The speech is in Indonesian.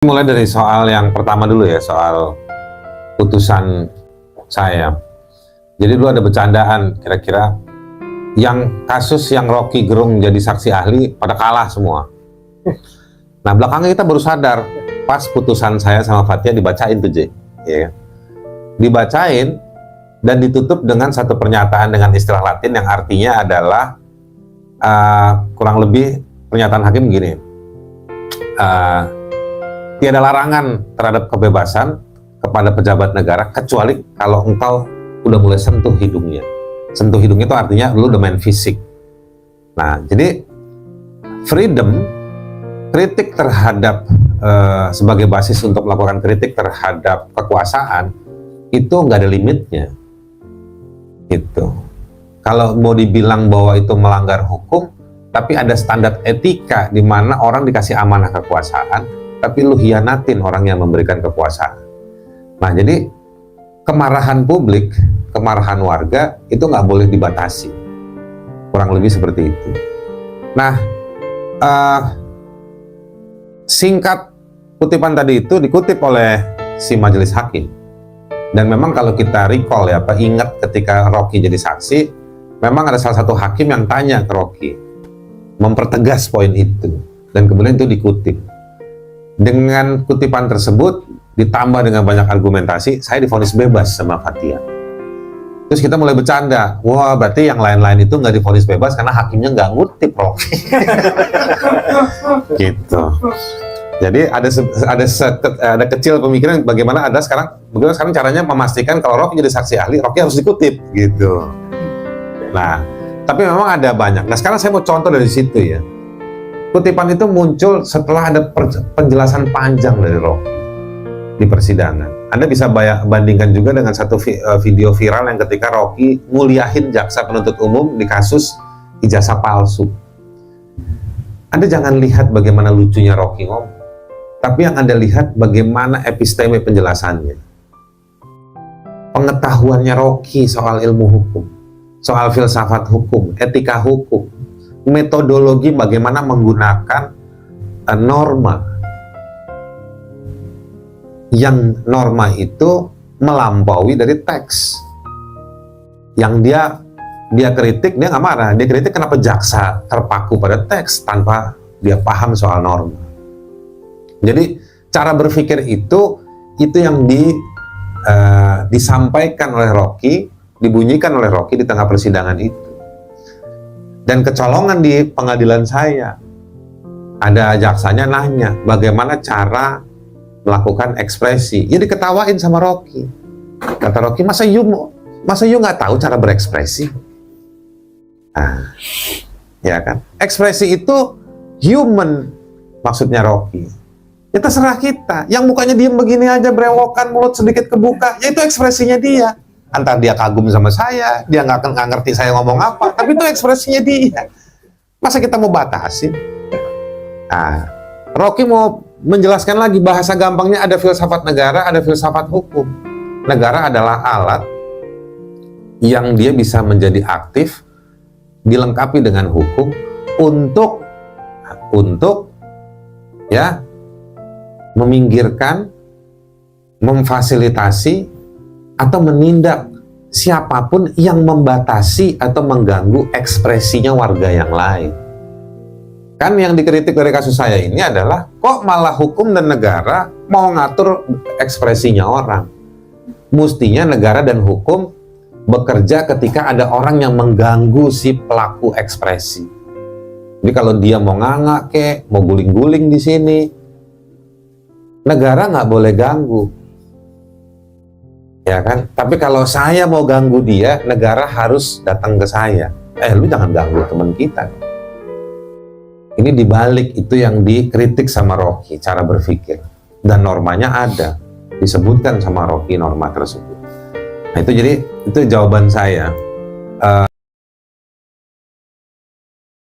Mulai dari soal yang pertama dulu ya, soal putusan saya. Jadi dulu ada bercandaan, kira-kira yang kasus yang Rocky Gerung jadi saksi ahli pada kalah semua. Nah belakangnya kita baru sadar pas putusan saya sama Fathia dibacain tuh J, ya. Dibacain dan ditutup dengan satu pernyataan dengan istilah Latin yang artinya adalah kurang lebih pernyataan hakim begini. Tiada larangan terhadap kebebasan kepada pejabat negara kecuali kalau engkau udah mulai sentuh hidungnya. Sentuh hidung itu artinya lu udah main fisik. Nah, jadi freedom kritik terhadap sebagai basis untuk melakukan kritik terhadap kekuasaan itu nggak ada limitnya. Gitu. Kalau mau dibilang bahwa itu melanggar hukum, tapi ada standar etika di mana orang dikasih amanah kekuasaan, tapi lu hianatin orang yang memberikan kekuasaan. Nah, jadi kemarahan publik, kemarahan warga itu nggak boleh dibatasi. Kurang lebih seperti itu. Nah, singkat kutipan tadi itu dikutip oleh si majelis hakim. Dan memang kalau kita recall ya, ingat ketika Rocky jadi saksi, memang ada salah satu hakim yang tanya ke Rocky, mempertegas poin itu. Dan kemudian itu dikutip. Dengan kutipan tersebut ditambah dengan banyak argumentasi, saya divonis bebas sama Fathia. Terus kita mulai bercanda, wah berarti yang lain-lain itu nggak divonis bebas karena hakimnya nggak ngutip Rocky. Gitu. Jadi ada kecil pemikiran bagaimana sekarang caranya memastikan kalau Rocky jadi saksi ahli, Rocky harus dikutip gitu. Nah, tapi memang ada banyak. Nah sekarang saya mau contoh dari situ ya. Kutipan itu muncul setelah ada penjelasan panjang dari Rocky di persidangan. Anda bisa bandingkan juga dengan satu video viral yang ketika Rocky nguliahin jaksa penuntut umum di kasus ijazah palsu. Anda jangan lihat bagaimana lucunya Rocky ngomong, tapi yang Anda lihat bagaimana episteme penjelasannya. Pengetahuannya Rocky soal ilmu hukum, soal filsafat hukum, etika hukum, metodologi bagaimana menggunakan norma, yang norma itu melampaui dari teks. Yang dia kritik, dia nggak marah, dia kritik kenapa jaksa terpaku pada teks tanpa dia paham soal norma. Jadi cara berpikir itu yang disampaikan oleh Rocky, dibunyikan oleh Rocky di tengah persidangan itu. Dan kecolongan di pengadilan saya, ada jaksanya nanya bagaimana cara melakukan ekspresi. Ya diketawain sama Rocky. Kata Rocky, masa you nggak tahu cara berekspresi? Nah, ya kan? Ekspresi itu human, maksudnya Rocky. Ya terserah kita. Yang mukanya diem begini aja, brewokan, mulut sedikit kebuka, ya itu ekspresinya dia. Antar dia kagum sama saya, dia nggak ngerti saya ngomong apa, tapi itu ekspresinya dia. Masa kita mau batasin? Nah, Rocky mau menjelaskan lagi, bahasa gampangnya ada filsafat negara, ada filsafat hukum. Negara adalah alat yang dia bisa menjadi aktif, dilengkapi dengan hukum untuk ya meminggirkan, memfasilitasi atau menindak siapapun yang membatasi atau mengganggu ekspresinya warga yang lain. Kan yang dikritik dari kasus saya ini adalah kok malah hukum dan negara mau ngatur ekspresinya orang. Mestinya negara dan hukum bekerja ketika ada orang yang mengganggu si pelaku ekspresi. Jadi kalau dia mau nganga kek, mau guling-guling di sini, negara nggak boleh ganggu. Ya kan? Tapi kalau saya mau ganggu dia, negara harus datang ke saya. Lu jangan ganggu teman kita. Ini dibalik itu yang dikritik sama Rocky, cara berpikir. Dan normanya ada, disebutkan sama Rocky norma tersebut. Nah itu jawaban saya.